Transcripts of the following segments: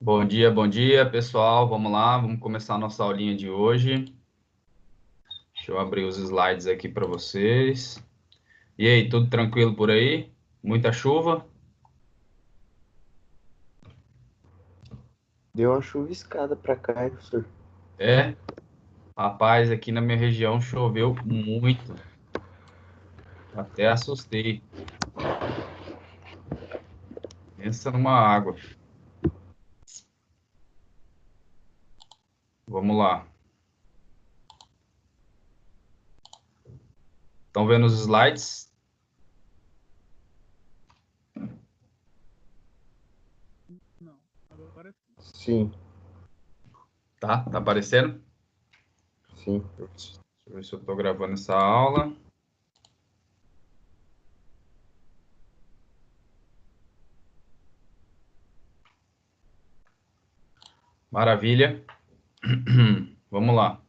Bom dia, pessoal. Vamos lá, vamos começar a nossa aulinha de hoje. Deixa eu abrir os slides aqui para vocês. E aí, tudo tranquilo por aí? Muita chuva? Deu uma chuviscada pra cá, hein, professor? É, rapaz, aqui na minha região choveu muito. Até assustei. Pensa numa água. Vamos lá. Estão vendo os slides? Não, agora Sim, Tá aparecendo? sim. Deixa eu ver se eu estou gravando essa aula. Maravilha. Vamos lá.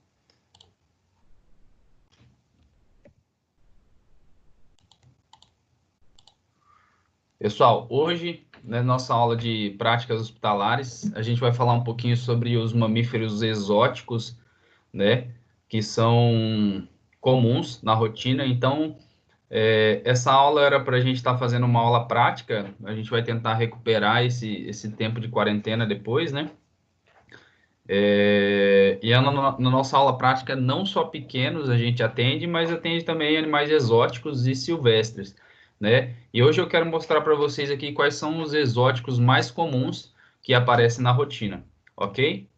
Pessoal, hoje, na nossa aula de práticas hospitalares, a gente vai falar um pouquinho sobre os mamíferos exóticos, né, que são comuns na rotina. Então, essa aula era para a gente estar fazendo uma aula prática, a gente vai tentar recuperar esse tempo de quarentena depois, né? E na nossa aula prática, não só pequenos a gente atende, mas atende também animais exóticos e silvestres, né? E hoje eu quero mostrar para vocês aqui quais são os exóticos mais comuns que aparecem na rotina, ok?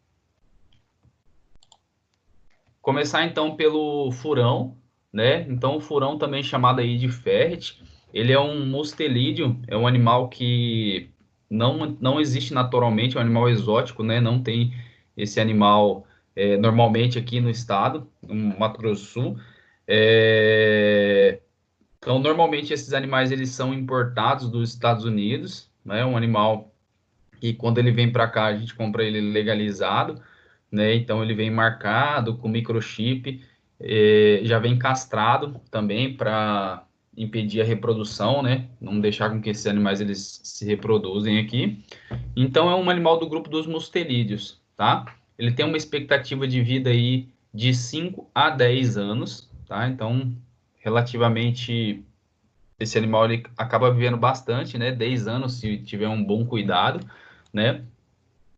Começar então pelo furão, né? Então o furão também chamado aí de ferret, ele é um mustelídeo, é um animal que não existe naturalmente, é um animal exótico, né? Não tem esse animal normalmente aqui no estado, no Mato Grosso do Sul. Então normalmente esses animais eles são importados dos Estados Unidos, né? Um animal que quando ele vem para cá a gente compra ele legalizado, né? Então ele vem marcado com microchip, já vem castrado também para impedir a reprodução, né? Não deixar com que esses animais eles se reproduzem aqui. Então é um animal do grupo dos mustelídeos, tá? Ele tem uma expectativa de vida aí de 5 a 10 anos, tá? Então, relativamente esse animal ele acaba vivendo bastante, né? 10 anos se tiver um bom cuidado, né?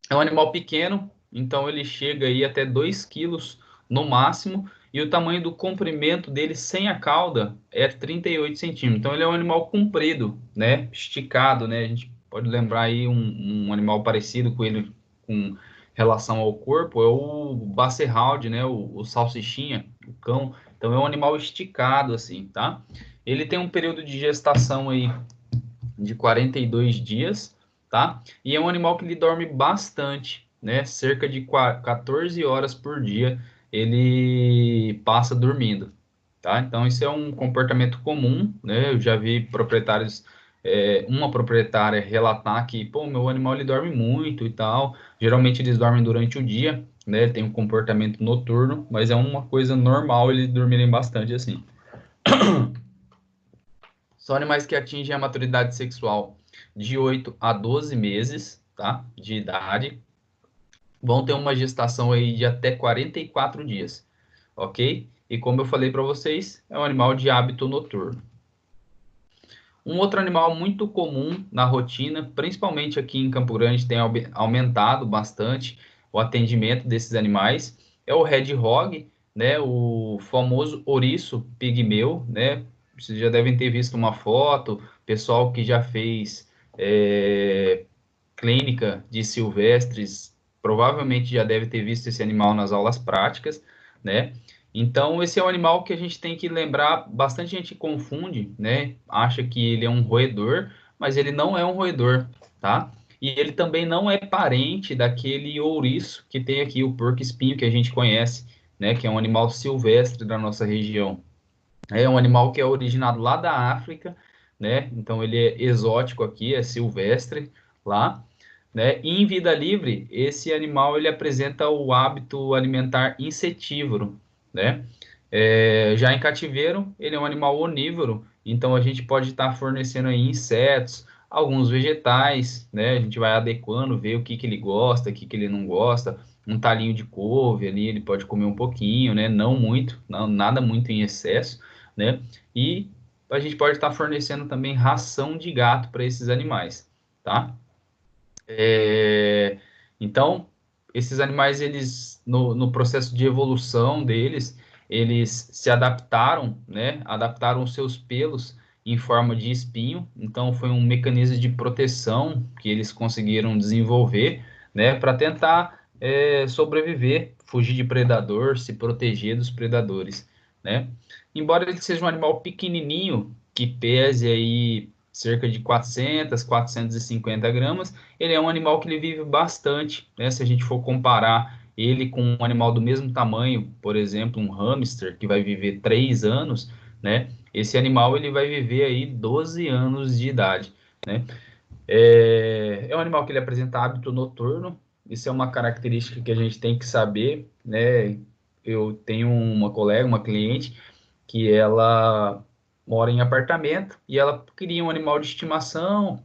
É um animal pequeno, então ele chega aí até 2 quilos no máximo, e o tamanho do comprimento dele sem a cauda é 38 centímetros. Então ele é um animal comprido, né? Esticado, né? A gente pode lembrar aí um animal parecido com ele com relação ao corpo, é o Basset-Hound, né? O salsichinha, o cão. Então é um animal esticado assim, tá? Ele tem um período de gestação aí de 42 dias, tá? E é um animal que ele dorme bastante, né? Cerca de 14 horas por dia ele passa dormindo, tá? Então, isso é um comportamento comum, né? Eu já vi proprietários, uma proprietária relatar que, pô, meu animal ele dorme muito e tal. Geralmente eles dormem durante o dia, né? Tem um comportamento noturno, mas é uma coisa normal eles dormirem bastante assim. São animais que atingem a maturidade sexual de 8 a 12 meses, tá? De idade. Vão ter uma gestação aí de até 44 dias, ok? E como eu falei para vocês, é um animal de hábito noturno. Um outro animal muito comum na rotina, principalmente aqui em Campo Grande, tem aumentado bastante o atendimento desses animais, é o Red Hog, né? O famoso ouriço pigmeu, né? Vocês já devem ter visto uma foto, pessoal que já fez clínica de silvestres, provavelmente já deve ter visto esse animal nas aulas práticas, né? Então, esse é um animal que a gente tem que lembrar, bastante gente confunde, né? Acha que ele é um roedor, mas ele não é um roedor, tá? E ele também não é parente daquele ouriço que tem aqui, o porco-espinho que a gente conhece, né? Que é um animal silvestre da nossa região. É um animal que é originado lá da África, né? Então ele é exótico aqui, é silvestre lá, né? E em vida livre, esse animal ele apresenta o hábito alimentar insetívoro, né? Já em cativeiro, ele é um animal onívoro, então a gente pode estar fornecendo aí insetos, alguns vegetais, né? A gente vai adequando, ver o que que ele gosta, o que que ele não gosta. Um talinho de couve ali, ele pode comer um pouquinho, né? Não muito, não, nada muito em excesso, né? E a gente pode estar fornecendo também ração de gato para esses animais, tá? É, Então, esses animais, eles, no processo de evolução deles, eles se adaptaram, né? Adaptaram os seus pelos em forma de espinho. Então, foi um mecanismo de proteção que eles conseguiram desenvolver, né? Para tentar sobreviver, fugir de predador, se proteger dos predadores, né? Embora ele seja um animal pequenininho, que pese aí cerca de 450 gramas, ele é um animal que ele vive bastante, né? Se a gente for comparar ele com um animal do mesmo tamanho, por exemplo, um hamster, que vai viver 3 anos, né? Esse animal ele vai viver aí 12 anos de idade, né? É um animal que ele apresenta hábito noturno, isso é uma característica que a gente tem que saber, né? Eu tenho uma colega, uma cliente, que ela mora em apartamento e ela queria um animal de estimação.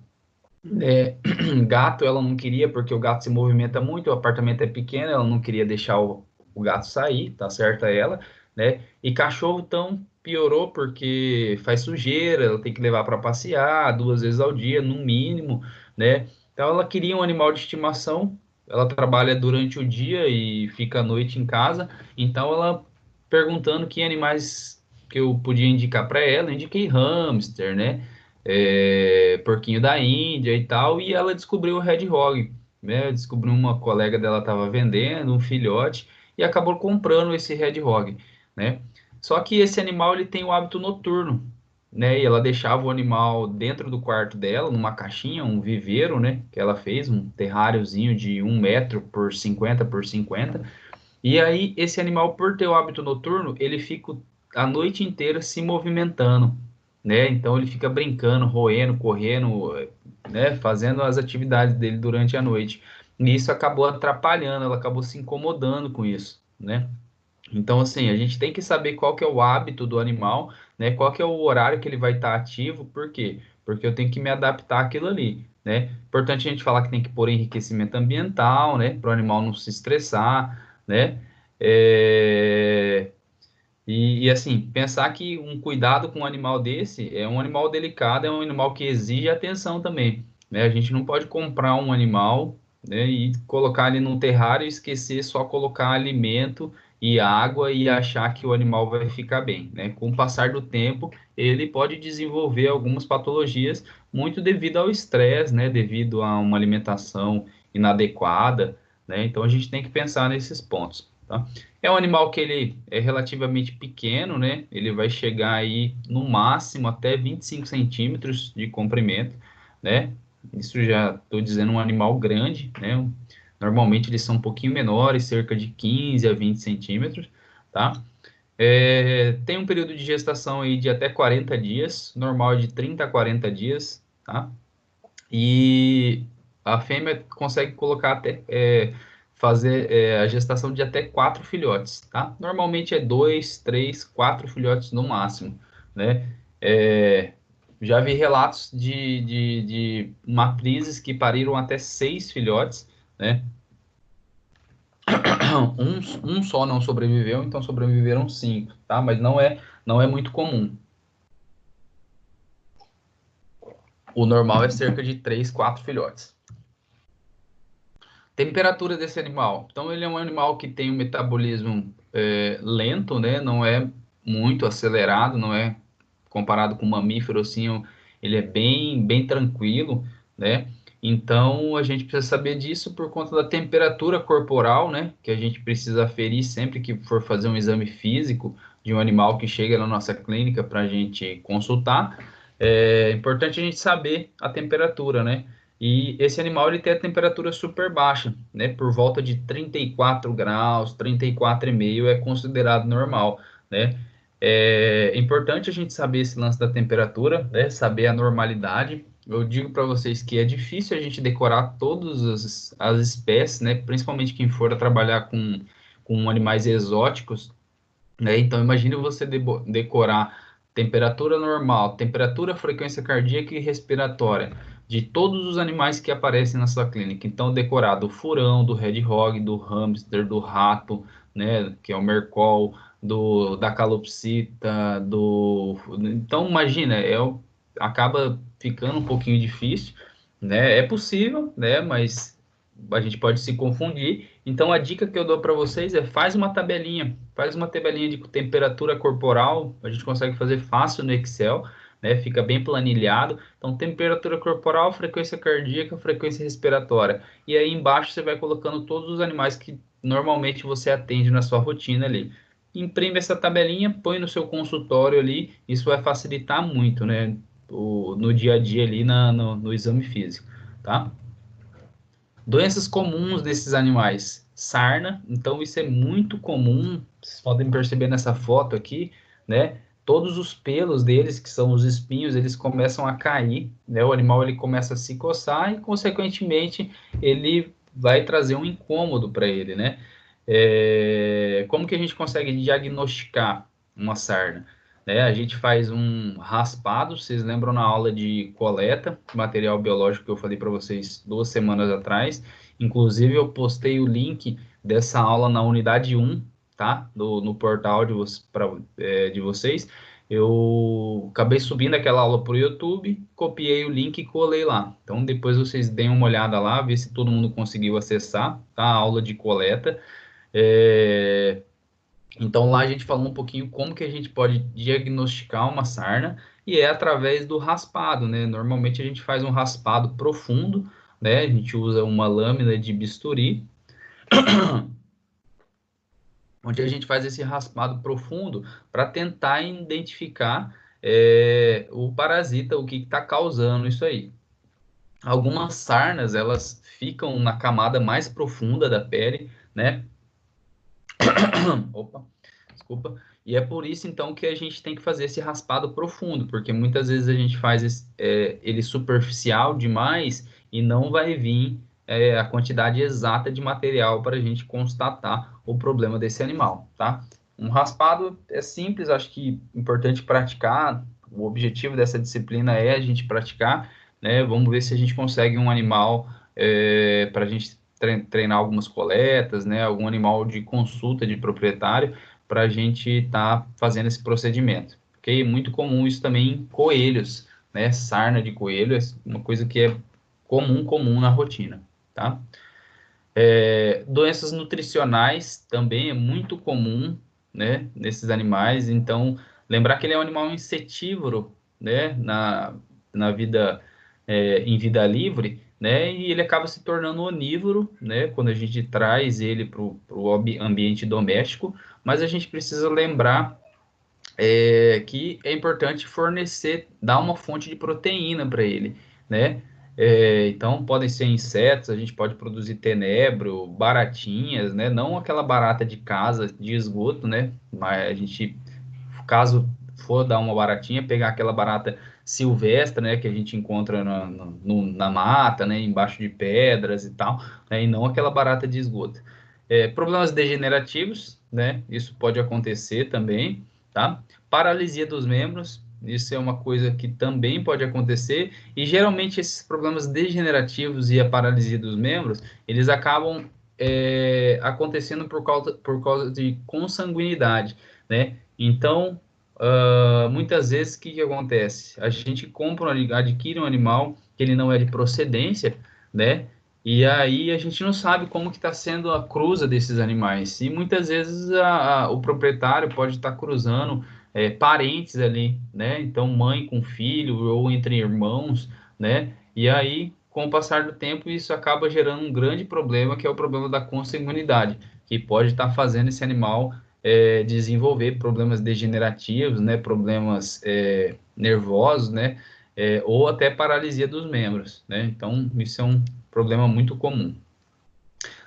Gato ela não queria, porque o gato se movimenta muito, o apartamento é pequeno, ela não queria deixar o gato sair, tá certa ela, né? E cachorro então piorou porque faz sujeira, ela tem que levar para passear 2 vezes ao dia, no mínimo, né? Então ela queria um animal de estimação, ela trabalha durante o dia e fica à noite em casa, então ela perguntando que animais que eu podia indicar para ela, eu indiquei hamster, né? Porquinho da Índia e tal, e ela descobriu o Red Hog, né? Descobriu uma colega dela estava vendendo um filhote e acabou comprando esse Red Hog, né? Só que esse animal ele tem o hábito noturno, né? E ela deixava o animal dentro do quarto dela, numa caixinha, um viveiro, né? Que ela fez, um terráriozinho de 1 metro por 50 por 50. E aí, esse animal, por ter o hábito noturno, ele fica a noite inteira se movimentando, né? Então, ele fica brincando, roendo, correndo, né? Fazendo as atividades dele durante a noite. E isso acabou atrapalhando, ela acabou se incomodando com isso, né? Então, assim, a gente tem que saber qual que é o hábito do animal, né? Qual que é o horário que ele vai estar ativo, por quê? Porque eu tenho que me adaptar àquilo ali, né? Importante a gente falar que tem que pôr enriquecimento ambiental, né? Para o animal não se estressar, né? É, assim, pensar que um cuidado com um animal desse é um animal delicado, é um animal que exige atenção também, né? A gente não pode comprar um animal, né, e colocar ele num terrário e esquecer só colocar alimento e água e achar que o animal vai ficar bem, né? Com o passar do tempo, ele pode desenvolver algumas patologias muito devido ao estresse, né? Devido a uma alimentação inadequada, né? Então a gente tem que pensar nesses pontos, tá? É um animal que ele é relativamente pequeno, né? Ele vai chegar aí no máximo até 25 centímetros de comprimento, né? Isso já estou dizendo um animal grande, né? Normalmente eles são um pouquinho menores, cerca de 15 a 20 centímetros, tá? Tem um período de gestação aí de até 40 dias, normal é de 30 a 40 dias, tá? E a fêmea consegue colocar até fazer a gestação de até 4 filhotes, tá? Normalmente é 2, 3, 4 filhotes no máximo, né? É, já vi relatos de matrizes que pariram até 6 filhotes, né? Um só não sobreviveu, então sobreviveram 5, tá? Mas não é muito comum. O normal é cerca de 3, 4 filhotes. Temperatura desse animal. Então, ele é um animal que tem um metabolismo lento, né? Não é muito acelerado, não é comparado com um mamífero, assim, ele é bem tranquilo, né? Então, a gente precisa saber disso por conta da temperatura corporal, né? Que a gente precisa aferir sempre que for fazer um exame físico de um animal que chega na nossa clínica para a gente consultar. É importante a gente saber a temperatura, né? E esse animal ele tem a temperatura super baixa, né? Por volta de 34 graus, 34,5 é considerado normal, né? É importante a gente saber esse lance da temperatura, né? Saber a normalidade. Eu digo para vocês que é difícil a gente decorar todas as espécies, né? Principalmente quem for a trabalhar com animais exóticos, né? Então, imagine você decorar temperatura normal, temperatura, frequência cardíaca e respiratória. de todos os animais que aparecem na sua clínica. Então, decorar do furão, do hedgehog, do hamster, do rato, né, que é o mercol, da calopsita, Então, imagina, acaba ficando um pouquinho difícil, né? É possível, né? Mas a gente pode se confundir. Então, a dica que eu dou para vocês é faz uma tabelinha de temperatura corporal, a gente consegue fazer fácil no Excel, né? Fica bem planilhado. Então, temperatura corporal, frequência cardíaca, frequência respiratória. E aí embaixo você vai colocando todos os animais que normalmente você atende na sua rotina ali. Imprime essa tabelinha, põe no seu consultório ali, isso vai facilitar muito, né? No dia a dia ali no exame físico, tá? Doenças comuns desses animais, sarna, então isso é muito comum, vocês podem perceber nessa foto aqui, né? Todos os pelos deles, que são os espinhos, eles começam a cair, né? O animal ele começa a se coçar e, consequentemente, ele vai trazer um incômodo para ele, né? Como que a gente consegue diagnosticar uma sarna? Né? A gente faz um raspado, vocês lembram na aula de coleta, material biológico que eu falei para vocês 2 semanas atrás. Inclusive, eu postei o link dessa aula na unidade 1, tá? No portal de vocês. Eu acabei subindo aquela aula para o YouTube, copiei o link e colei lá. Então, depois vocês deem uma olhada lá, ver se todo mundo conseguiu acessar, tá? A aula de coleta. Então, lá a gente falou um pouquinho como que a gente pode diagnosticar uma sarna, e é através do raspado, né? Normalmente a gente faz um raspado profundo, né? A gente usa uma lâmina de bisturi, onde a gente faz esse raspado profundo para tentar identificar o parasita, o que está causando isso aí. Algumas sarnas, elas ficam na camada mais profunda da pele, né? Opa, desculpa. E é por isso, então, que a gente tem que fazer esse raspado profundo, porque muitas vezes a gente faz ele superficial demais e não vai vir a quantidade exata de material para a gente constatar o problema desse animal, tá? Um raspado é simples, acho que é importante praticar. O objetivo dessa disciplina é a gente praticar, né? Vamos ver se a gente consegue um animal para a gente treinar algumas coletas, né? Algum animal de consulta de proprietário para a gente estar fazendo esse procedimento, ok? Muito comum isso também em coelhos, né? Sarna de coelho é uma coisa que é comum na rotina, tá? Doenças nutricionais também é muito comum, né? Nesses animais, então, lembrar que ele é um animal insetívoro, né? Na vida, em vida livre, né? E ele acaba se tornando onívoro, né? Quando a gente traz ele para o ambiente doméstico, mas a gente precisa lembrar que é importante dar uma fonte de proteína para ele, né? Então, podem ser insetos, a gente pode produzir tenebro, baratinhas, né? Não aquela barata de casa, de esgoto, né? Mas a gente, caso for dar uma baratinha, pegar aquela barata silvestre, né? Que a gente encontra na mata, né? Embaixo de pedras e tal, né? E não aquela barata de esgoto. Problemas degenerativos, né? Isso pode acontecer também, tá? Paralisia dos membros, isso é uma coisa que também pode acontecer, e geralmente esses problemas degenerativos e a paralisia dos membros, eles acabam acontecendo por causa de consanguinidade, né? Então, muitas vezes, o que acontece? A gente adquire um animal que ele não é de procedência, né? E aí a gente não sabe como que está sendo a cruza desses animais. E muitas vezes o proprietário pode estar cruzando parentes ali, né? Então, mãe com filho ou entre irmãos, né? E aí, com o passar do tempo, isso acaba gerando um grande problema, que é o problema da consanguinidade, que pode estar fazendo esse animal desenvolver problemas degenerativos, né? Problemas nervosos, né? Ou até paralisia dos membros, né? Então, isso é um problema muito comum.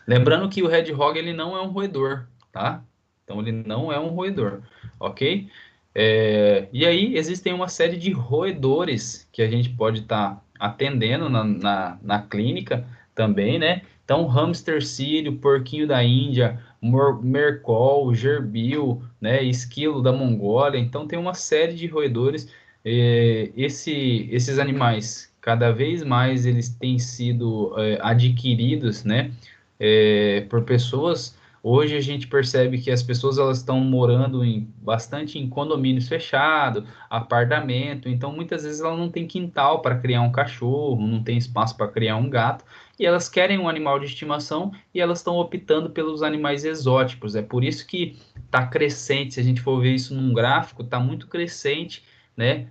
Lembrando que o hedgehog ele não é um roedor, tá? Então ele não é um roedor, ok? E aí existem uma série de roedores que a gente pode estar atendendo na clínica também, né? Então hamster sírio, porquinho da Índia, mercol, gerbil, né? Esquilo da Mongólia. Então tem uma série de roedores. Esses animais cada vez mais eles têm sido adquiridos, né, por pessoas. Hoje a gente percebe que as pessoas elas estão morando bastante em condomínios fechados, apartamento, então muitas vezes ela não tem quintal para criar um cachorro, não tem espaço para criar um gato, e elas querem um animal de estimação e elas estão optando pelos animais exóticos. É por isso que está crescente, se a gente for ver isso num gráfico, está muito crescente, né?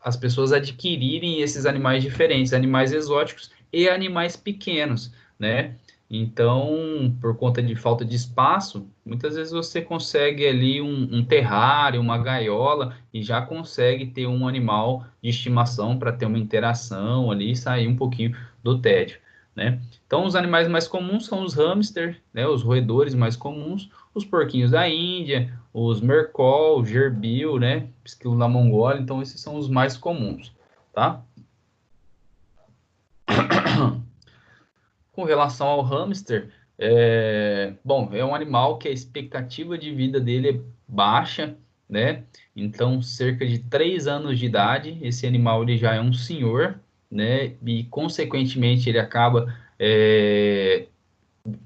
As pessoas adquirirem esses animais diferentes, animais exóticos e animais pequenos, né? Então, por conta de falta de espaço, muitas vezes você consegue ali um terrário, uma gaiola e já consegue ter um animal de estimação para ter uma interação ali e sair um pouquinho do tédio, né? Então, os animais mais comuns são os hamsters, né? Os roedores mais comuns, os porquinhos da Índia, os mercol, gerbil, né? Esquilo da Mongólia. Então, esses são os mais comuns, tá? Com relação ao hamster, bom, é um animal que a expectativa de vida dele é baixa, né? Então, cerca de 3 anos de idade, esse animal ele já é um senhor, né? E, consequentemente, ele acaba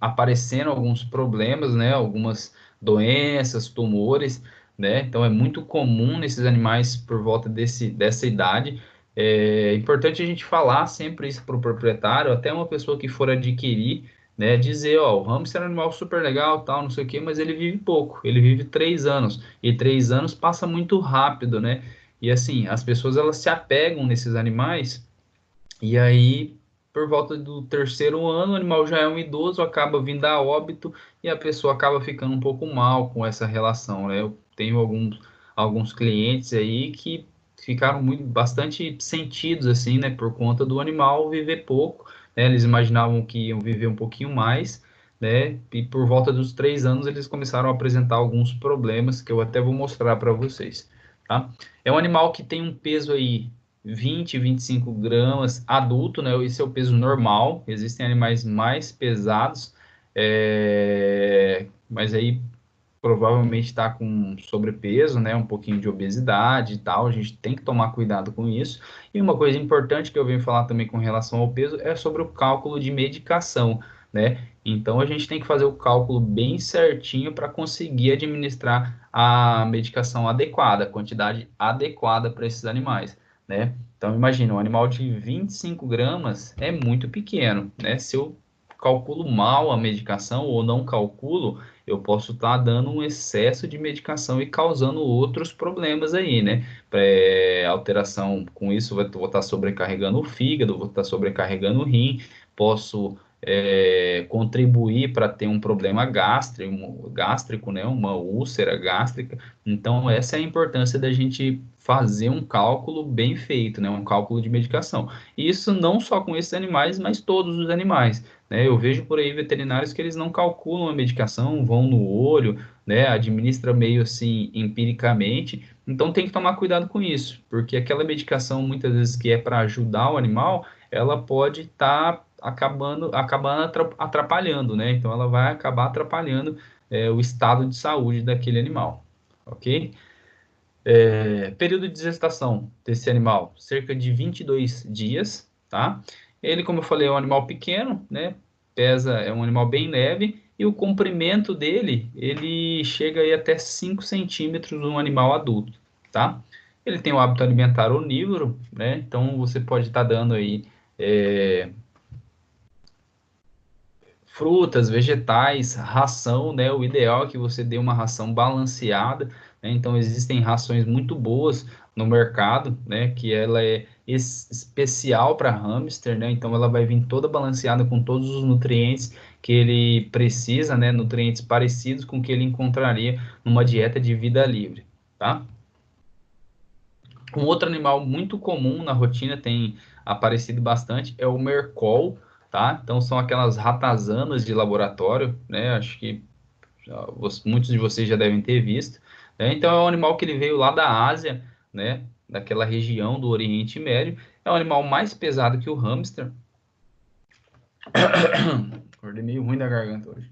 aparecendo alguns problemas, né? Algumas doenças, tumores, né? Então, é muito comum nesses animais por volta dessa idade. É importante a gente falar sempre isso para o proprietário, até uma pessoa que for adquirir, né? Dizer, ó, o hamster é um animal super legal, tal, não sei o quê, mas ele vive pouco, ele vive 3 anos, e 3 anos passa muito rápido, né? E assim, as pessoas elas se apegam nesses animais, e aí, por volta do terceiro ano, o animal já é um idoso, acaba vindo a óbito, e a pessoa acaba ficando um pouco mal com essa relação, né? Eu tenho alguns clientes aí que ficaram bastante sentidos, assim, né? Por conta do animal viver pouco, né? Eles imaginavam que iam viver um pouquinho mais, né? E por volta dos 3 anos, eles começaram a apresentar alguns problemas que eu até vou mostrar para vocês, tá? É um animal que tem um peso aí 25 gramas adulto, né? Esse é o peso normal. Existem animais mais pesados, mas aí provavelmente está com sobrepeso, né? Um pouquinho de obesidade e tal. A gente tem que tomar cuidado com isso. E uma coisa importante que eu venho falar também com relação ao peso é sobre o cálculo de medicação, né? Então a gente tem que fazer o cálculo bem certinho para conseguir administrar a medicação adequada, a quantidade adequada para esses animais, né? Então imagina, um animal de 25 gramas é muito pequeno, né? Se eu calculo mal a medicação ou não calculo, eu posso estar dando um excesso de medicação e causando outros problemas aí, né? Alteração com isso, vou estar sobrecarregando o fígado, vou estar sobrecarregando o rim, posso contribuir para ter um problema gástrico, né? Uma úlcera gástrica. Então, essa é a importância da gente fazer um cálculo bem feito, né? Um cálculo de medicação. E isso não só com esses animais, mas todos os animais, né? Eu vejo por aí veterinários que eles não calculam a medicação, vão no olho, né? Administra meio assim empiricamente. Então tem que tomar cuidado com isso, porque aquela medicação muitas vezes que é para ajudar o animal, ela pode estar acabando atrapalhando, né? Então ela vai acabar atrapalhando o estado de saúde daquele animal, ok? Período de gestação desse animal, cerca de 22 dias, tá? Ele, como eu falei, é um animal pequeno, né? É um animal bem leve, e o comprimento dele, ele chega aí até 5 centímetros um animal adulto, tá? Ele tem o hábito alimentar onívoro, né? Então, você pode estar dando aí frutas, vegetais, ração, né? O ideal é que você dê uma ração balanceada, né? Então existem rações muito boas no mercado, né? Que ela é especial para hamster, né? Então ela vai vir toda balanceada com todos os nutrientes que ele precisa, né? Nutrientes parecidos com o que ele encontraria numa dieta de vida livre, tá? Um outro animal muito comum na rotina, tem aparecido bastante, é o mercol, tá? Então são aquelas ratazanas de laboratório, né? Acho que muitos de vocês já devem ter visto, né? Então é um animal que ele veio lá da Ásia, né? Daquela região do Oriente Médio. É um animal mais pesado que o hamster. Acordei meio ruim da garganta hoje.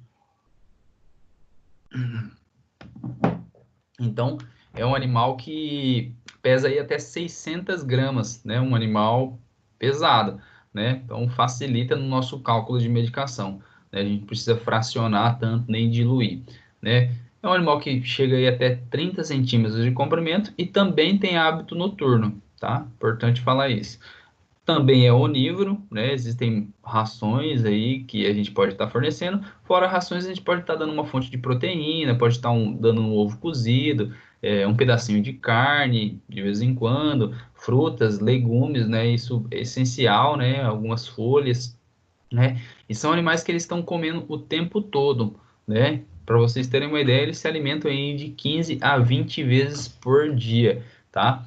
Então, é um animal que pesa aí até 600 gramas, né? Um animal pesado, né? Então facilita no nosso cálculo de medicação, né? A gente não precisa fracionar tanto nem diluir, né? É um animal que chega aí até 30 centímetros de comprimento e também tem hábito noturno, tá? Importante falar isso. Também é onívoro, né? Existem rações aí que a gente pode estar fornecendo. Fora rações, a gente pode estar dando uma fonte de proteína, pode estar dando um ovo cozido, um pedacinho de carne de vez em quando, frutas, legumes, né? Isso é essencial, né? Algumas folhas, né? E são animais que eles estão comendo o tempo todo, né? Para vocês terem uma ideia, eles se alimentam aí de 15 a 20 vezes por dia, tá?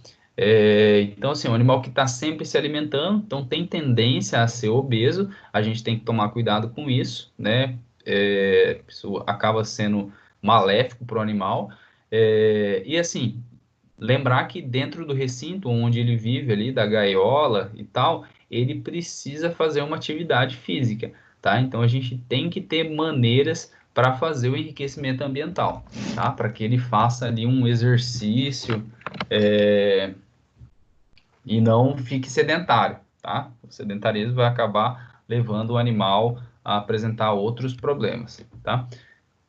Então, assim, é um animal que está sempre se alimentando, então tem tendência a ser obeso, a gente tem que tomar cuidado com isso, né? Isso acaba sendo maléfico para o animal. E assim, lembrar que dentro do recinto onde ele vive ali, da gaiola e tal, ele precisa fazer uma atividade física, tá? Então a gente tem que ter maneiras para fazer o enriquecimento ambiental, tá? Para que ele faça ali um exercício e não fique sedentário, tá? O sedentarismo vai acabar levando o animal a apresentar outros problemas, tá?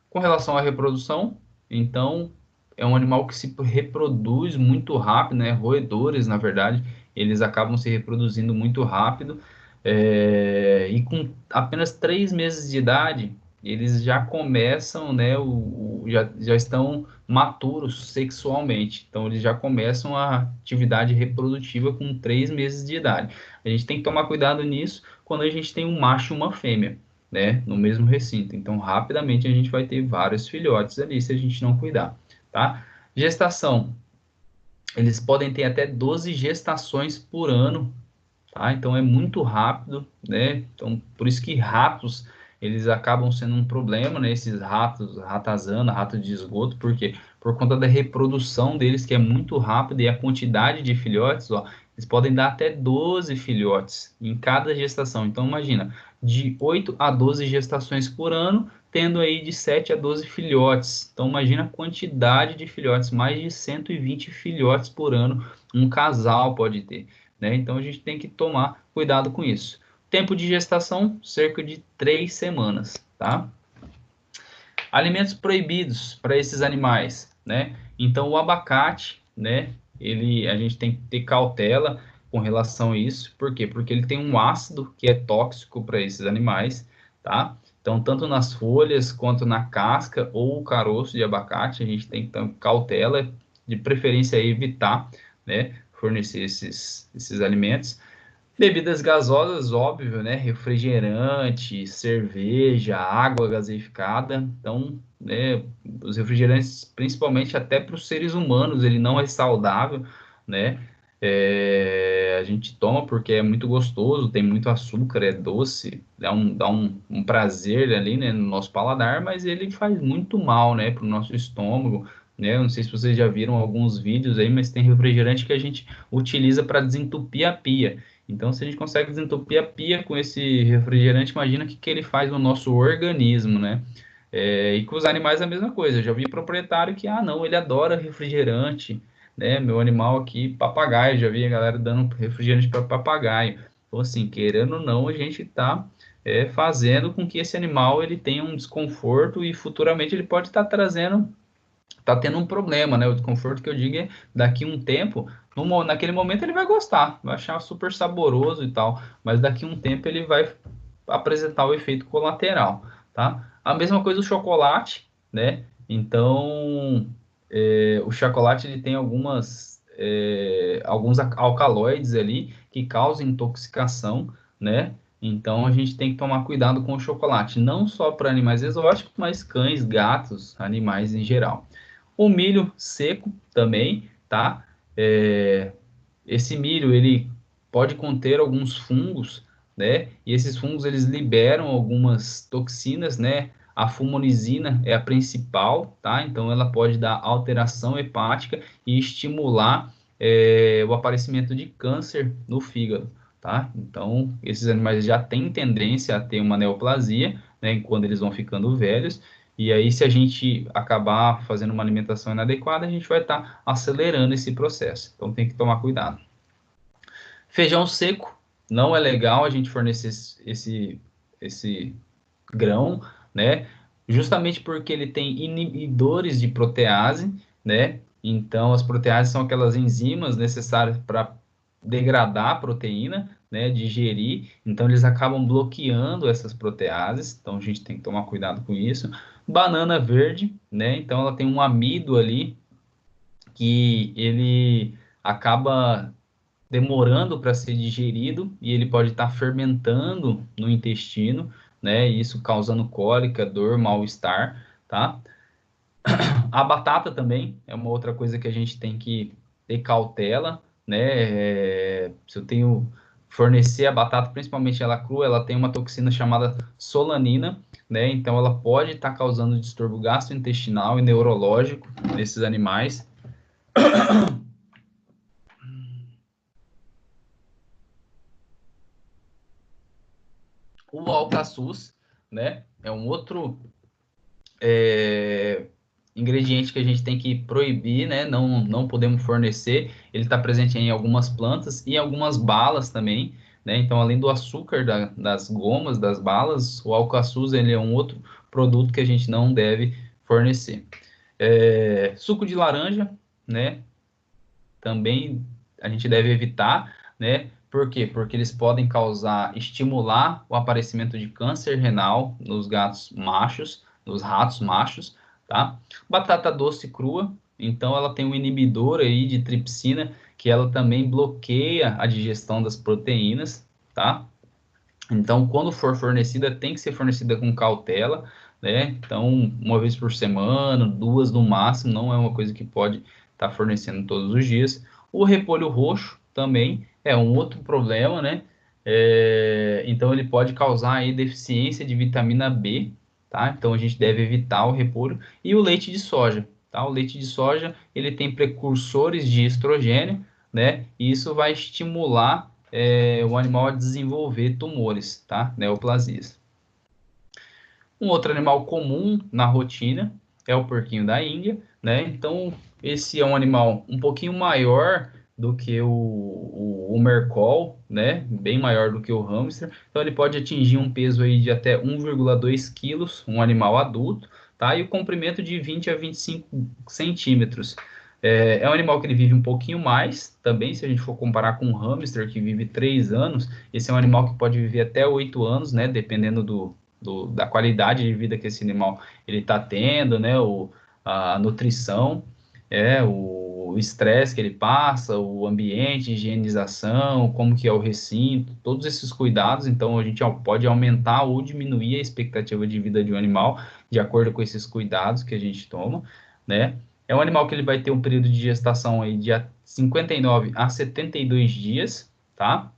Com relação à reprodução, então, é um animal que se reproduz muito rápido, né? Roedores, na verdade, eles acabam se reproduzindo muito rápido, e com apenas 3 meses de idade, eles já começam, né? Já estão maturos sexualmente, então eles já começam a atividade reprodutiva com 3 meses de idade. A gente tem que tomar cuidado nisso quando a gente tem um macho e uma fêmea, né, no mesmo recinto. Então, rapidamente a gente vai ter vários filhotes ali se a gente não cuidar, tá? Gestação. Eles podem ter até 12 gestações por ano, tá? Então é muito rápido, né? Então, por isso que ratos, eles acabam sendo um problema, né? Esses ratos, ratazana, rato de esgoto, porque por conta da reprodução deles, que é muito rápida, e a quantidade de filhotes, ó, eles podem dar até 12 filhotes em cada gestação. Então, imagina, de 8 a 12 gestações por ano, tendo aí de 7 a 12 filhotes. Então, imagina a quantidade de filhotes, mais de 120 filhotes por ano um casal pode ter, né? Então a gente tem que tomar cuidado com isso. Tempo de gestação, cerca de 3 semanas, tá? Alimentos proibidos para esses animais, né? Então o abacate, né? A gente tem que ter cautela com relação a isso. Por quê? Porque ele tem um ácido que é tóxico para esses animais, tá? Então, tanto nas folhas quanto na casca ou o caroço de abacate, a gente tem que ter cautela, de preferência evitar, né? Fornecer esses alimentos. Bebidas gasosas, óbvio, né? Refrigerante, cerveja, água gaseificada. Então, né, os refrigerantes, principalmente até para os seres humanos, ele não é saudável, né? A gente toma porque é muito gostoso, tem muito açúcar, é doce, dá um prazer ali, né, no nosso paladar, mas ele faz muito mal, né, para o nosso estômago, né? Eu não sei se vocês já viram alguns vídeos aí, mas tem refrigerante que a gente utiliza para desentupir a pia. Então, se a gente consegue desentupir a pia com esse refrigerante, imagina o que ele faz no nosso organismo, né? E com os animais é a mesma coisa. Eu já vi proprietário que, não, ele adora refrigerante, né? Meu animal aqui, papagaio, já vi a galera dando refrigerante para papagaio. Então, assim, querendo ou não, a gente está fazendo com que esse animal ele tenha um desconforto e futuramente ele pode estar trazendo, tá tendo um problema, né? O desconforto que eu digo é daqui um tempo, naquele momento ele vai gostar, vai achar super saboroso e tal, mas daqui um tempo ele vai apresentar o efeito colateral, tá? A mesma coisa o chocolate, né? Então, o chocolate ele tem alguns alcaloides ali que causam intoxicação, né? Então a gente tem que tomar cuidado com o chocolate, não só para animais exóticos, mas cães, gatos, animais em geral. O milho seco também, tá? Esse milho, ele pode conter alguns fungos, né? E esses fungos, eles liberam algumas toxinas, né? A fumonisina é a principal, tá? Então, ela pode dar alteração hepática e estimular o aparecimento de câncer no fígado, tá? Então, esses animais já têm tendência a ter uma neoplasia, né? Quando eles vão ficando velhos, E aí, se a gente acabar fazendo uma alimentação inadequada, a gente vai estar acelerando esse processo. Então, tem que tomar cuidado. Feijão seco, não é legal a gente fornecer esse grão, né? Justamente porque ele tem inibidores de protease, né? Então, as proteases são aquelas enzimas necessárias para degradar a proteína, né? Digerir. Então, eles acabam bloqueando essas proteases. Então, a gente tem que tomar cuidado com isso. Banana verde, né? Então, ela tem um amido ali que ele acaba demorando para ser digerido e ele pode estar fermentando no intestino, né? Isso causando cólica, dor, mal-estar, tá? A batata também é uma outra coisa que a gente tem que ter cautela, né? Se eu tenho fornecer a batata, principalmente ela crua, ela tem uma toxina chamada solanina, né? Então ela pode estar causando distúrbio gastrointestinal e neurológico nesses animais. O alcaçuz, né? É um outro ingrediente que a gente tem que proibir, né? Não podemos fornecer. Ele está presente em algumas plantas e em algumas balas também, né? Então, além do açúcar das gomas, das balas, o alcaçuz ele é um outro produto que a gente não deve fornecer. Suco de laranja, né? Também a gente deve evitar, né? Por quê? Porque eles podem estimular o aparecimento de câncer renal nos gatos machos, nos ratos machos, tá? Batata doce crua, então ela tem um inibidor aí de tripsina, que ela também bloqueia a digestão das proteínas, tá? Então, quando for fornecida, tem que ser fornecida com cautela, né? Então, uma vez por semana, duas no máximo, não é uma coisa que pode estar fornecendo todos os dias. O repolho roxo também é um outro problema, né? Então, ele pode causar aí deficiência de vitamina B, tá? Então, a gente deve evitar o repolho. E o leite de soja, tá? O leite de soja, ele tem precursores de estrogênio, né? E isso vai estimular o animal a desenvolver tumores, tá? Neoplasias. Um outro animal comum na rotina é o porquinho da Índia, né? Então, esse é um animal um pouquinho maior do que o mercol, né? Bem maior do que o hamster. Então, ele pode atingir um peso aí de até 1,2 quilos, um animal adulto, tá? E o comprimento de 20 a 25 centímetros. É um animal que ele vive um pouquinho mais, também, se a gente for comparar com um hamster que vive 3 anos, esse é um animal que pode viver até 8 anos, né? Dependendo da qualidade de vida que esse animal ele está tendo, né? A nutrição, o estresse que ele passa, o ambiente, higienização, como que é o recinto, todos esses cuidados. Então, a gente pode aumentar ou diminuir a expectativa de vida de um animal de acordo com esses cuidados que a gente toma, né? É um animal que ele vai ter um período de gestação aí de 59 a 72 dias, tá?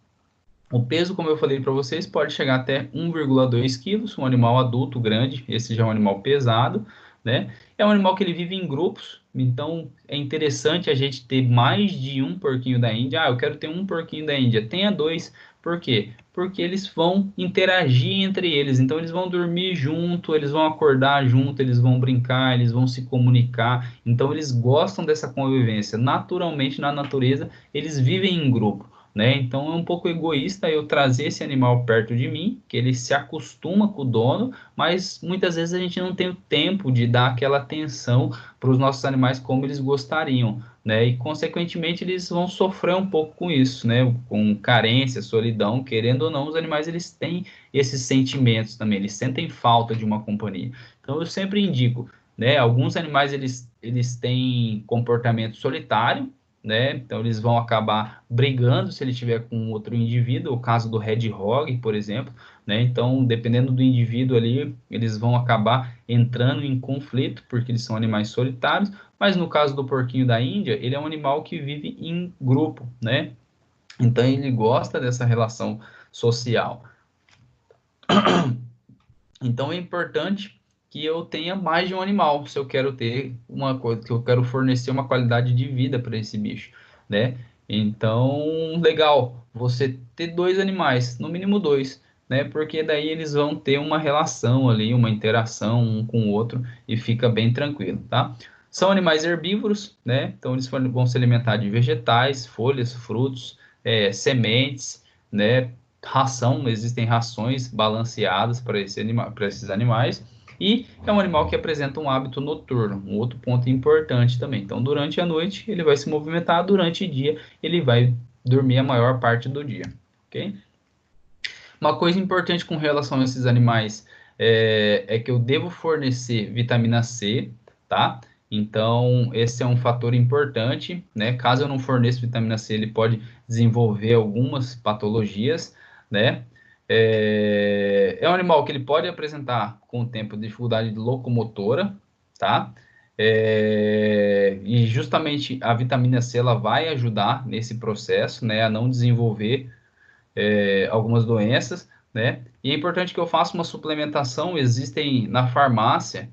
O peso, como eu falei para vocês, pode chegar até 1,2 quilos, um animal adulto grande, esse já é um animal pesado, né? É um animal que ele vive em grupos, então é interessante a gente ter mais de um porquinho da Índia. Ah, eu quero ter um porquinho da Índia, tenha dois. Por quê? Porque eles vão interagir entre eles, então eles vão dormir junto, eles vão acordar junto, eles vão brincar, eles vão se comunicar, então eles gostam dessa convivência. Naturalmente, na natureza, eles vivem em grupo, né? Então é um pouco egoísta eu trazer esse animal perto de mim, que ele se acostuma com o dono, mas muitas vezes a gente não tem o tempo de dar aquela atenção para os nossos animais como eles gostariam, né? E consequentemente eles vão sofrer um pouco com isso, né? Com carência, solidão, querendo ou não, os animais eles têm esses sentimentos também, eles sentem falta de uma companhia. Então eu sempre indico, né? Alguns animais eles têm comportamento solitário, né? Então eles vão acabar brigando se ele tiver com outro indivíduo, o caso do Red Hog, por exemplo, né? Então, dependendo do indivíduo ali, eles vão acabar entrando em conflito, porque eles são animais solitários, mas no caso do porquinho da Índia, ele é um animal que vive em grupo, né? Então ele gosta dessa relação social. Então é importante que eu tenha mais de um animal, se eu quero ter uma coisa, que eu quero fornecer uma qualidade de vida para esse bicho, né? Então, legal, você ter dois animais, no mínimo dois, né? Porque daí eles vão ter uma relação ali, uma interação um com o outro e fica bem tranquilo, tá? São animais herbívoros, né? Então eles vão se alimentar de vegetais, folhas, frutos, sementes, né? Ração, existem rações balanceadas para para esses animais. E é um animal que apresenta um hábito noturno, um outro ponto importante também. Então, durante a noite, ele vai se movimentar, durante o dia, ele vai dormir a maior parte do dia, ok? Uma coisa importante com relação a esses animais é que eu devo fornecer vitamina C, tá? Então, esse é um fator importante, né? Caso eu não forneça vitamina C, ele pode desenvolver algumas patologias, né? É um animal que ele pode apresentar com o tempo dificuldade locomotora, tá? E justamente a vitamina C ela vai ajudar nesse processo, né? A não desenvolver algumas doenças, né? E é importante que eu faça uma suplementação, existem na farmácia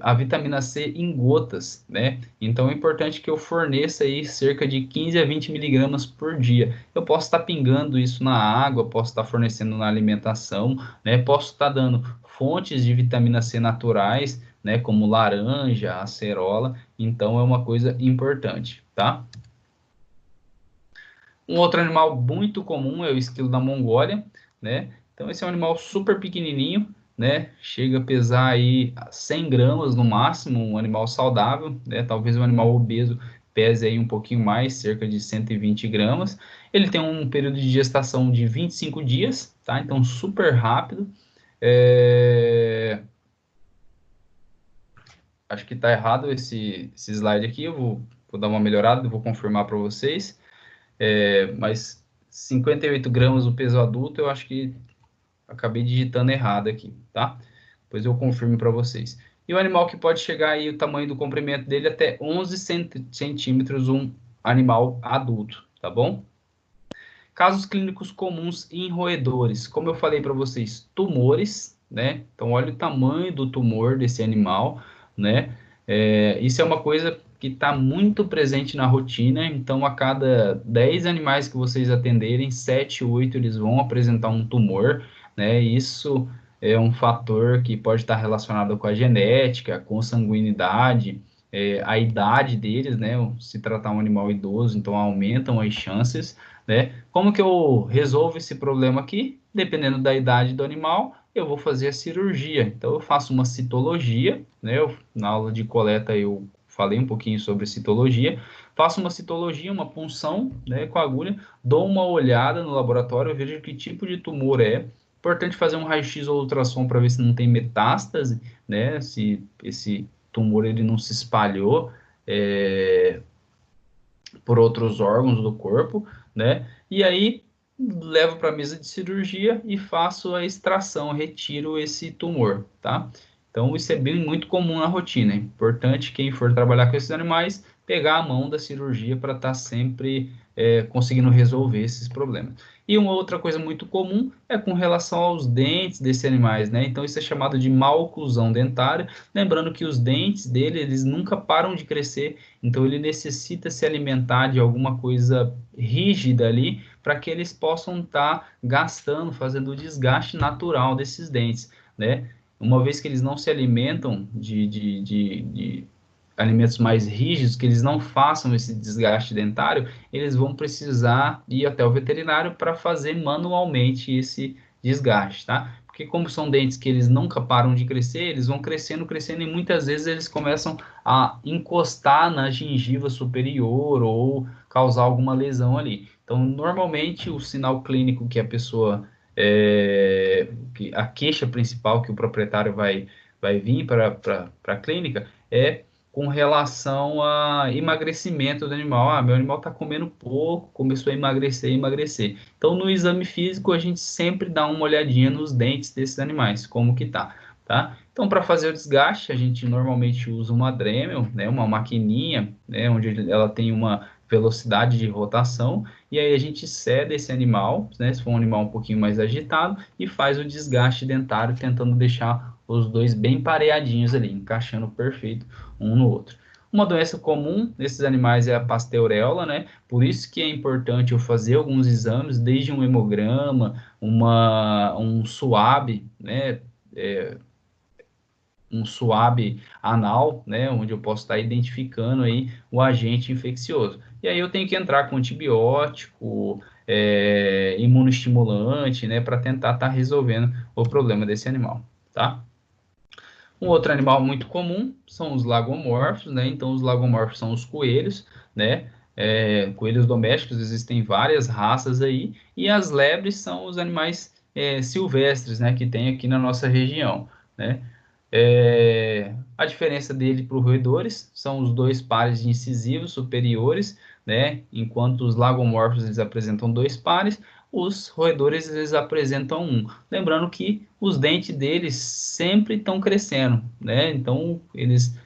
a vitamina C em gotas, né? Então é importante que eu forneça aí cerca de 15 a 20 miligramas por dia. Eu posso estar pingando isso na água, posso estar fornecendo na alimentação, né? Posso estar dando fontes de vitamina C naturais, né? Como laranja, acerola. Então é uma coisa importante, tá? Um outro animal muito comum é o esquilo da Mongólia, né? Então esse é um animal super pequenininho, né? Chega a pesar aí 100 gramas no máximo, um animal saudável, né? Talvez um animal obeso pese aí um pouquinho mais, cerca de 120 gramas. Ele tem um período de gestação de 25 dias, tá? Então super rápido. Acho que está errado esse slide aqui, vou dar uma melhorada, vou confirmar para vocês. Mas 58 gramas o peso adulto, eu acho que acabei digitando errado aqui, tá? Depois eu confirmo para vocês. E o animal que pode chegar aí, o tamanho do comprimento dele até 11 centímetros, um animal adulto, tá bom? Casos clínicos comuns em roedores. Como eu falei para vocês, tumores, né? Então, olha o tamanho do tumor desse animal, né? Isso é uma coisa que está muito presente na rotina. Então, a cada 10 animais que vocês atenderem, 7, 8 eles vão apresentar um tumor, né? Isso é um fator que pode estar relacionado com a genética, com sanguinidade, a idade deles, né? Se tratar um animal idoso, então aumentam as chances, né? Como que eu resolvo esse problema aqui? Dependendo da idade do animal, eu vou fazer a cirurgia. Então, eu faço uma citologia, né? Na aula de coleta eu falei um pouquinho sobre citologia. Faço uma citologia, uma punção, né, com a agulha, dou uma olhada no laboratório, vejo que tipo de tumor é. Importante fazer um raio-x ou ultrassom para ver se não tem metástase, né? Se esse tumor ele não se espalhou por outros órgãos do corpo, né? E aí levo para a mesa de cirurgia e faço a extração, retiro esse tumor, tá? Então isso é bem muito comum na rotina. É importante quem for trabalhar com esses animais pegar a mão da cirurgia para estar sempre conseguindo resolver esses problemas. E uma outra coisa muito comum é com relação aos dentes desses animais, né? Então isso é chamado de maloclusão dentária, lembrando que os dentes dele eles nunca param de crescer, então ele necessita se alimentar de alguma coisa rígida ali para que eles possam estar gastando, fazendo o desgaste natural desses dentes, né? Uma vez que eles não se alimentam de alimentos mais rígidos, que eles não façam esse desgaste dentário, eles vão precisar ir até o veterinário para fazer manualmente esse desgaste, tá? Porque como são dentes que eles nunca param de crescer, eles vão crescendo, crescendo, e muitas vezes eles começam a encostar na gengiva superior ou causar alguma lesão ali. Então, normalmente, o sinal clínico que a pessoa, que a queixa principal que o proprietário vai vir para a clínica é com relação a emagrecimento do animal. Ah, meu animal está comendo pouco, começou a emagrecer, emagrecer. Então, no exame físico, a gente sempre dá uma olhadinha nos dentes desses animais, como que tá? Então, para fazer o desgaste, a gente normalmente usa uma Dremel, né, uma maquininha, né, onde ela tem uma velocidade de rotação, e aí a gente cede esse animal, né, se for um animal um pouquinho mais agitado, e faz o desgaste dentário, tentando deixar os dois bem pareadinhos ali, encaixando perfeito um no outro. Uma doença comum nesses animais é a pasteuréola, né? Por isso que é importante eu fazer alguns exames, desde um hemograma, um SUAB, né? Um SUAB anal, né, onde eu posso estar identificando aí o agente infeccioso. E aí eu tenho que entrar com antibiótico, imunoestimulante, né, para tentar estar resolvendo o problema desse animal, tá? Um outro animal muito comum são os lagomorfos, né? Então, os lagomorfos são os coelhos, né? Coelhos domésticos, existem várias raças aí, e as lebres são os animais silvestres, né? Que tem aqui na nossa região, né? A diferença dele para os roedores são os dois pares de incisivos superiores, né? Enquanto os lagomorfos eles apresentam dois pares, os roedores eles apresentam um. Lembrando que os dentes deles sempre estão crescendo, né? Então eles,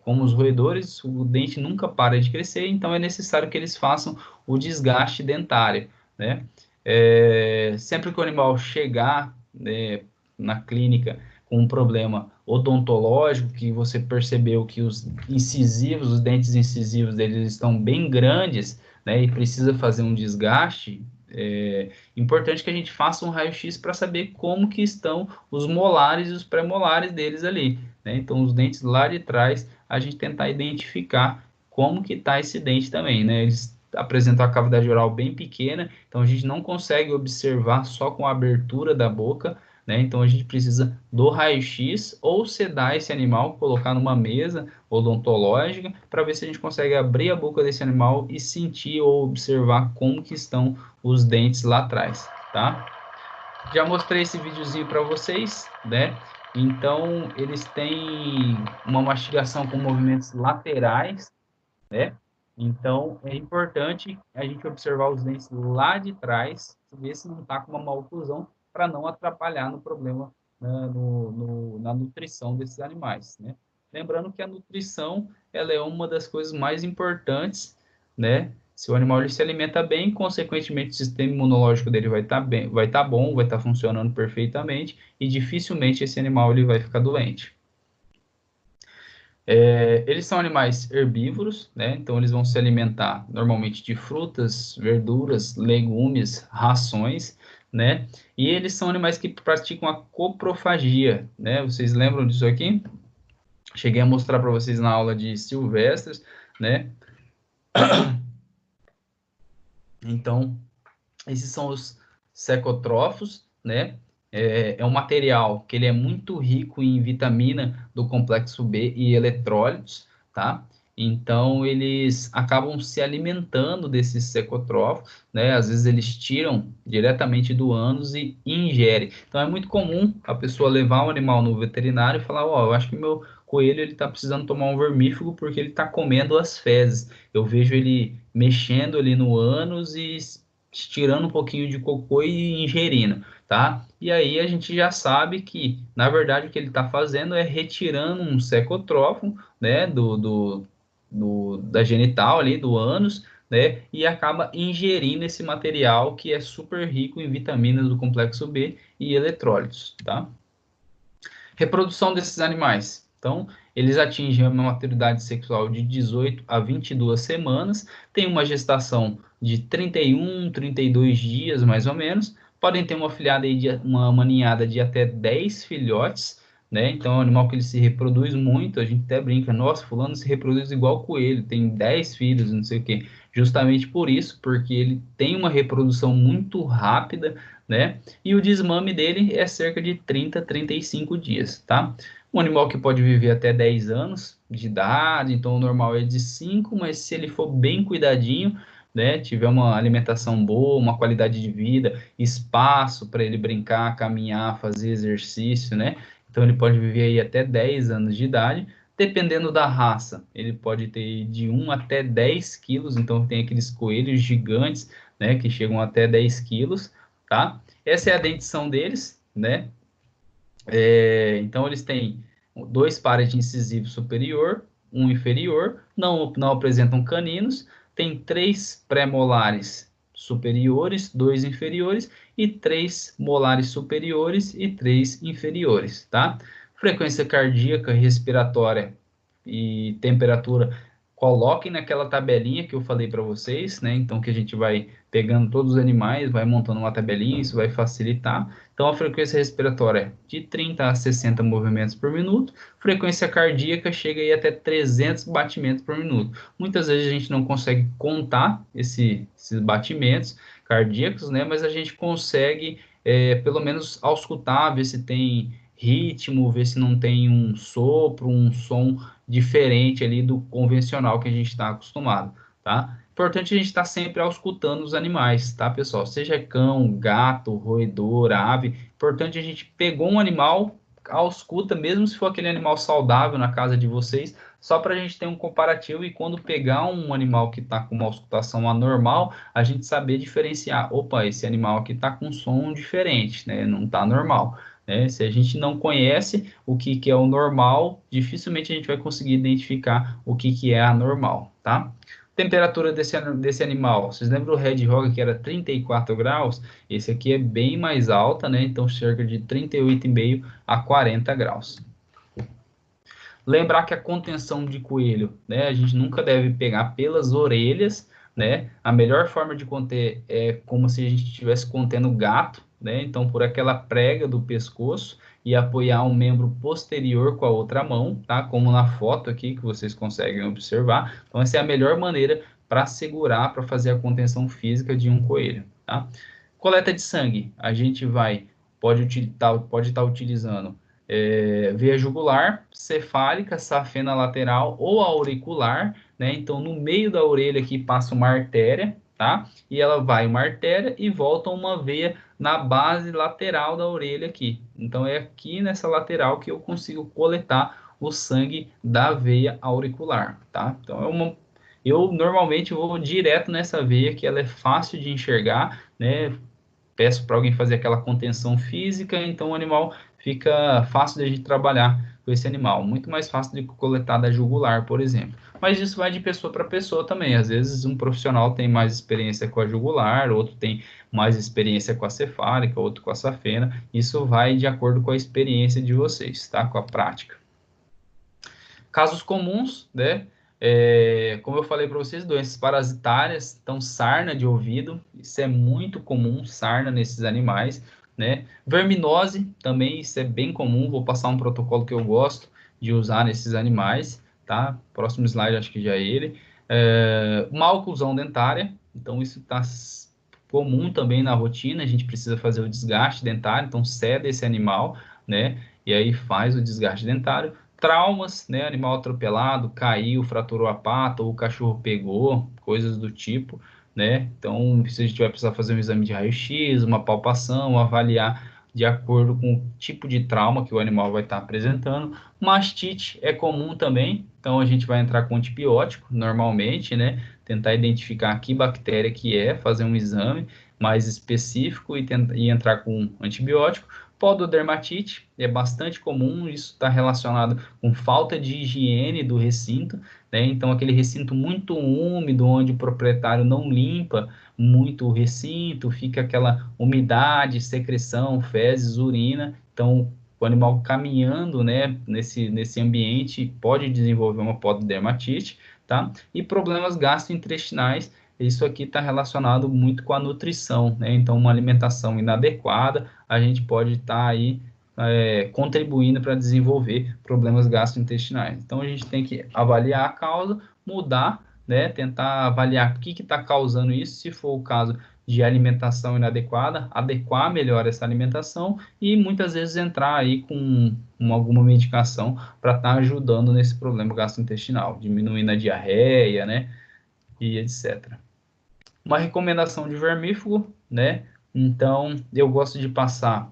como os roedores, o dente nunca para de crescer, então é necessário que eles façam o desgaste dentário, né? Sempre que o animal chegar, né, na clínica com um problema odontológico, que você percebeu que os incisivos, os dentes incisivos deles estão bem grandes, né, e precisa fazer um desgaste, é importante que a gente faça um raio-x para saber como que estão os molares e os pré-molares deles ali, né? Então, os dentes lá de trás, a gente tentar identificar como que está esse dente também, né? Eles apresentam a cavidade oral bem pequena, então a gente não consegue observar só com a abertura da boca, né? Então a gente precisa do raio-x ou sedar esse animal, colocar numa mesa odontológica para ver se a gente consegue abrir a boca desse animal e sentir ou observar como que estão os dentes lá atrás, tá? Já mostrei esse videozinho para vocês, né? Então eles têm uma mastigação com movimentos laterais, né? Então é importante a gente observar os dentes lá de trás, ver se não está com uma maloclusão, para não atrapalhar no problema, né, na nutrição desses animais, né? Lembrando que a nutrição ela é uma das coisas mais importantes, né? Se o animal ele se alimenta bem, consequentemente o sistema imunológico dele vai estar bem, vai estar bom, vai estar funcionando perfeitamente e dificilmente esse animal ele vai ficar doente. Eles são animais herbívoros, né? Então eles vão se alimentar normalmente de frutas, verduras, legumes, rações, né? E eles são animais que praticam a coprofagia, né? Vocês lembram disso aqui? Cheguei a mostrar para vocês na aula de silvestres, né? Então, esses são os secotrófos, né? É um material que ele é muito rico em vitamina do complexo B e eletrólitos, tá? Então, eles acabam se alimentando desses secotrófos, né? Às vezes eles tiram diretamente do ânus e ingerem. Então, é muito comum a pessoa levar o animal no veterinário e falar, ó, eu acho que meu coelho ele está precisando tomar um vermífugo porque ele está comendo as fezes. Eu vejo ele mexendo ali no ânus e tirando um pouquinho de cocô e ingerindo, tá? E aí a gente já sabe que, na verdade, o que ele está fazendo é retirando um secotrófo, né, da genital ali, do ânus, né, e acaba ingerindo esse material que é super rico em vitaminas do complexo B e eletrólitos, tá? Reprodução desses animais. Então, eles atingem uma maturidade sexual de 18 a 22 semanas, tem uma gestação de 31, 32 dias, mais ou menos. Podem ter uma ninhada de até 10 filhotes, né? Então, é um animal que ele se reproduz muito, a gente até brinca, nossa, fulano se reproduz igual coelho, tem 10 filhos, não sei o quê. Justamente por isso, porque ele tem uma reprodução muito rápida, né? E o desmame dele é cerca de 30 a 35 dias, tá? Um animal que pode viver até 10 anos de idade, então o normal é de 5, mas se ele for bem cuidadinho, né, tiver uma alimentação boa, uma qualidade de vida, espaço para ele brincar, caminhar, fazer exercício, né? Então ele pode viver aí até 10 anos de idade, dependendo da raça. Ele pode ter de 1 até 10 quilos, então tem aqueles coelhos gigantes, né, que chegam até 10 quilos, tá? Essa é a dentição deles, né? Então, eles têm dois pares de incisivo superior, um inferior, não apresentam caninos, tem 3 pré-molares superiores, 2 inferiores, e 3 molares superiores e 3 inferiores, tá? Frequência cardíaca e respiratória e temperatura, coloquem naquela tabelinha que eu falei para vocês, né? Então, que a gente vai pegando todos os animais, vai montando uma tabelinha, isso vai facilitar. Então, a frequência respiratória é de 30 a 60 movimentos por minuto, frequência cardíaca chega aí até 300 batimentos por minuto. Muitas vezes a gente não consegue contar esses batimentos cardíacos, né? Mas a gente consegue, pelo menos, auscultar, ver se tem ritmo, ver se não tem um sopro, um som diferente ali do convencional que a gente está acostumado, tá? Importante a gente estar sempre auscultando os animais, tá, pessoal? Seja cão, gato, roedor, ave. Importante a gente pegou um animal, ausculta, mesmo se for aquele animal saudável na casa de vocês, só para a gente ter um comparativo e quando pegar um animal que está com uma auscultação anormal, a gente saber diferenciar. Opa, esse animal aqui está com som diferente, né? Não está normal. Né? Se a gente não conhece o que é o normal, dificilmente a gente vai conseguir identificar o que é anormal, tá? Temperatura desse animal, vocês lembram o Red Hog que era 34 graus? Esse aqui é bem mais alta, né? Então cerca de 38,5 a 40 graus. Lembrar que a contenção de coelho, né? A gente nunca deve pegar pelas orelhas, né? A melhor forma de conter é como se a gente estivesse contendo gato, né? Então, por aquela prega do pescoço e apoiar um membro posterior com a outra mão, tá? Como na foto aqui que vocês conseguem observar. Então, essa é a melhor maneira para segurar, para fazer a contenção física de um coelho, tá? Coleta de sangue, a gente pode estar utilizando veia jugular, cefálica, safena lateral ou auricular, né? Então, no meio da orelha aqui passa uma artéria, tá? E ela vai uma artéria e volta uma veia na base lateral da orelha aqui. Então, é aqui nessa lateral que eu consigo coletar o sangue da veia auricular, tá? Então, eu normalmente vou direto nessa veia que ela é fácil de enxergar, né? Peço para alguém fazer aquela contenção física, então o animal fica fácil de a gente trabalhar com esse animal, muito mais fácil de coletar da jugular, por exemplo. Mas isso vai de pessoa para pessoa também. Às vezes um profissional tem mais experiência com a jugular, outro tem mais experiência com a cefálica, outro com a safena. Isso vai de acordo com a experiência de vocês, tá? Com a prática. Casos comuns, né? Como eu falei para vocês, doenças parasitárias, então sarna de ouvido, isso é muito comum, sarna nesses animais, né? Verminose também, isso é bem comum, vou passar um protocolo que eu gosto de usar nesses animais, tá? Próximo slide, acho que já é ele. Má oclusão dentária, então isso está comum também na rotina, a gente precisa fazer o desgaste dentário, então cede esse animal, né? E aí faz o desgaste dentário. Traumas, né? Animal atropelado, caiu, fraturou a pata, ou o cachorro pegou, coisas do tipo, né? Então, se a gente vai precisar fazer um exame de raio-x, uma palpação, avaliar de acordo com o tipo de trauma que o animal vai estar apresentando. Mastite é comum também, então a gente vai entrar com antibiótico, normalmente, né? Tentar identificar que bactéria que é, fazer um exame mais específico e entrar com antibiótico. Pododermatite é bastante comum, isso está relacionado com falta de higiene do recinto, né? Então, aquele recinto muito úmido, onde o proprietário não limpa muito o recinto, fica aquela umidade, secreção, fezes, urina. Então, o animal caminhando, né, nesse ambiente pode desenvolver uma pododermatite, tá? E problemas gastrointestinais, isso aqui está relacionado muito com a nutrição, né? Então, uma alimentação inadequada, a gente pode estar aí contribuindo para desenvolver problemas gastrointestinais. Então, a gente tem que avaliar a causa, mudar, né? Tentar avaliar o que está causando isso, se for o caso de alimentação inadequada, adequar melhor essa alimentação e muitas vezes entrar aí com alguma medicação para estar ajudando nesse problema gastrointestinal, diminuindo a diarreia, né? E etc. Uma recomendação de vermífugo, né? Então, eu gosto de passar,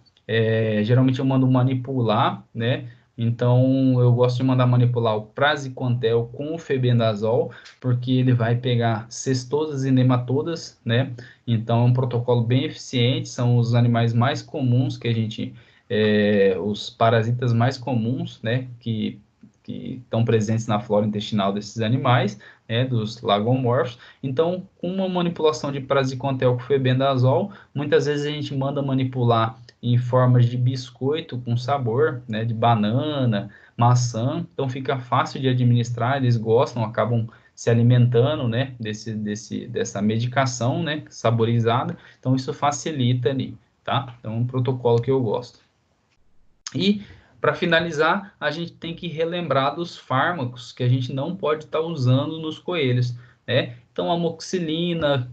geralmente eu mando manipular, né? Então, eu gosto de mandar manipular o praziquantel com o febendazol, porque ele vai pegar cestosas e nematodas, né? Então, é um protocolo bem eficiente, são os animais mais comuns que a gente, os parasitas mais comuns, né? Que que estão presentes na flora intestinal desses animais, né, dos lagomorfos. Então, com uma manipulação de praziquantel com febendazol, muitas vezes a gente manda manipular em formas de biscoito com sabor, né, de banana, maçã, então fica fácil de administrar, eles gostam, acabam se alimentando, né, dessa medicação, né, saborizada, então isso facilita ali, tá? Então, é um protocolo que eu gosto. E, para finalizar, a gente tem que relembrar dos fármacos que a gente não pode estar usando nos coelhos, né? Então, amoxicilina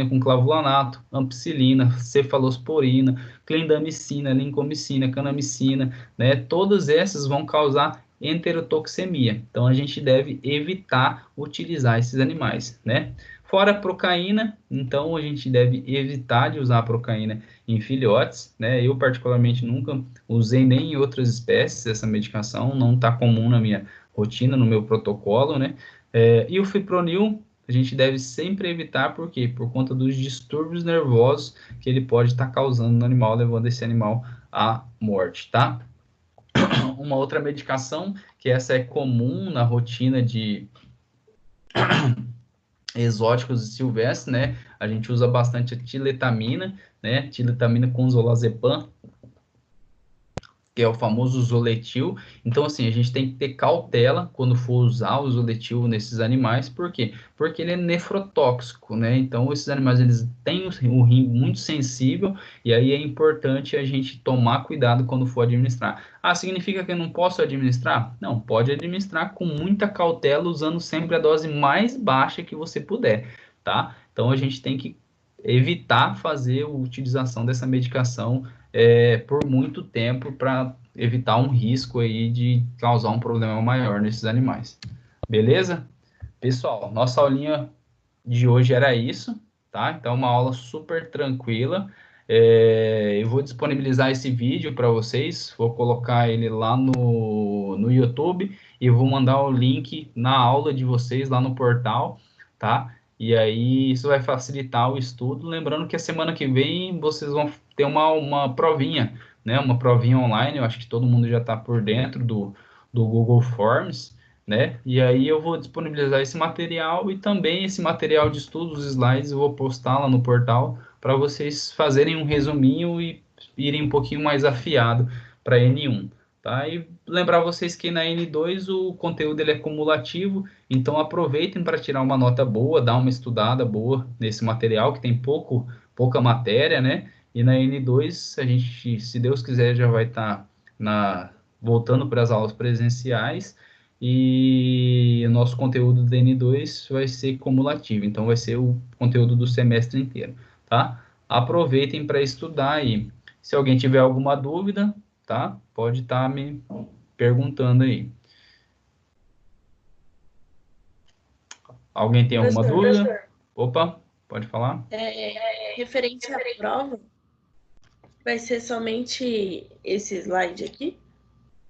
com clavulanato, ampicilina, cefalosporina, clindamicina, lincomicina, canamicina, né? Todas essas vão causar enterotoxemia. Então, a gente deve evitar utilizar esses animais, né? Fora a procaína, então a gente deve evitar de usar a procaína em filhotes, né? Eu, particularmente, nunca usei nem em outras espécies essa medicação, não está comum na minha rotina, no meu protocolo, né? E o fipronil, a gente deve sempre evitar, por quê? Por conta dos distúrbios nervosos que ele pode estar causando no animal, levando esse animal à morte, tá? Uma outra medicação, que essa é comum na rotina de exóticos e silvestres, né? A gente usa bastante a tiletamina, né? Tiletamina com zolazepam, que é o famoso Zoletil. Então, assim, a gente tem que ter cautela quando for usar o Zoletil nesses animais. Por quê? Porque ele é nefrotóxico, né? Então, esses animais, eles têm o rim muito sensível, e aí é importante a gente tomar cuidado quando for administrar. Ah, significa que eu não posso administrar? Não, pode administrar com muita cautela, usando sempre a dose mais baixa que você puder, tá? Então, a gente tem que evitar fazer a utilização dessa medicação por muito tempo para evitar um risco aí de causar um problema maior nesses animais. Beleza? Pessoal, nossa aulinha de hoje era isso, tá? Então, uma aula super tranquila. Eu vou disponibilizar esse vídeo para vocês, vou colocar ele lá no YouTube e vou mandar o link na aula de vocês lá no portal, tá? E aí isso vai facilitar o estudo. Lembrando que a semana que vem vocês vão ter uma provinha, né? Uma provinha online, eu acho que todo mundo já está por dentro do Google Forms, né? E aí eu vou disponibilizar esse material e também esse material de estudos, os slides, eu vou postar lá no portal para vocês fazerem um resuminho e irem um pouquinho mais afiado para N1, tá? E lembrar vocês que na N2 o conteúdo ele é cumulativo, então aproveitem para tirar uma nota boa, dar uma estudada boa nesse material que tem pouca matéria, né? E na N2 a gente, se Deus quiser, já vai estar voltando para as aulas presenciais, e o nosso conteúdo do N2 vai ser cumulativo, então vai ser o conteúdo do semestre inteiro, tá? Aproveitem para estudar aí. Se alguém tiver alguma dúvida, tá? Pode estar me perguntando aí. Alguém tem alguma Professor, dúvida? Opa, pode falar? referente à prova, vai ser somente esse slide aqui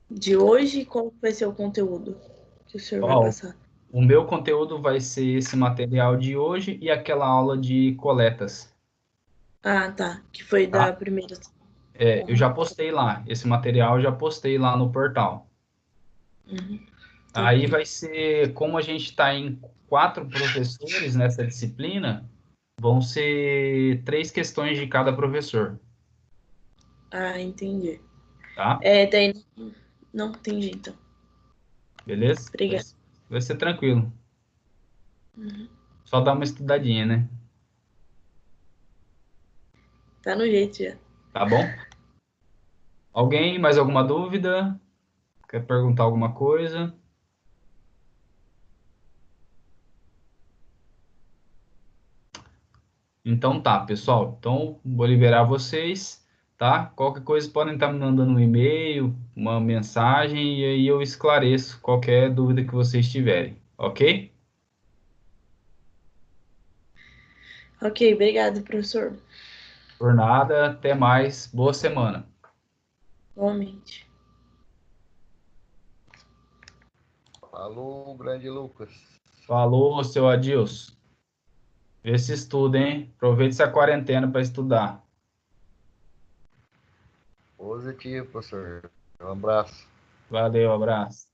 de hoje? Qual vai ser o conteúdo que o senhor vai Ó, passar? o meu conteúdo vai ser esse material de hoje e aquela aula de coletas, Ah, tá. Que foi da tá? primeira. Eu já postei lá, esse material eu já postei lá no portal. Uhum. Tá Aí ok. vai ser, como a gente está em 4 professores nessa disciplina, vão ser 3 questões de cada professor, Ah, entendi. tá? Daí não entendi, então. Beleza? Vai, Obrigada. vai ser tranquilo. Uhum. Só dar uma estudadinha, né? Tá no jeito já. Tá bom? Alguém, mais alguma dúvida? Quer perguntar alguma coisa? Então tá, pessoal. Então, vou liberar vocês, tá? Qualquer coisa podem estar me mandando um e-mail, uma mensagem, e aí eu esclareço qualquer dúvida que vocês tiverem, ok? Ok, obrigado, professor. Por nada, até mais. Boa semana. Igualmente. Falou, grande Lucas. Falou, seu Adilson. Vê se estuda, hein? Aproveite essa quarentena para estudar. Positivo, professor. Um abraço. Valeu, abraço.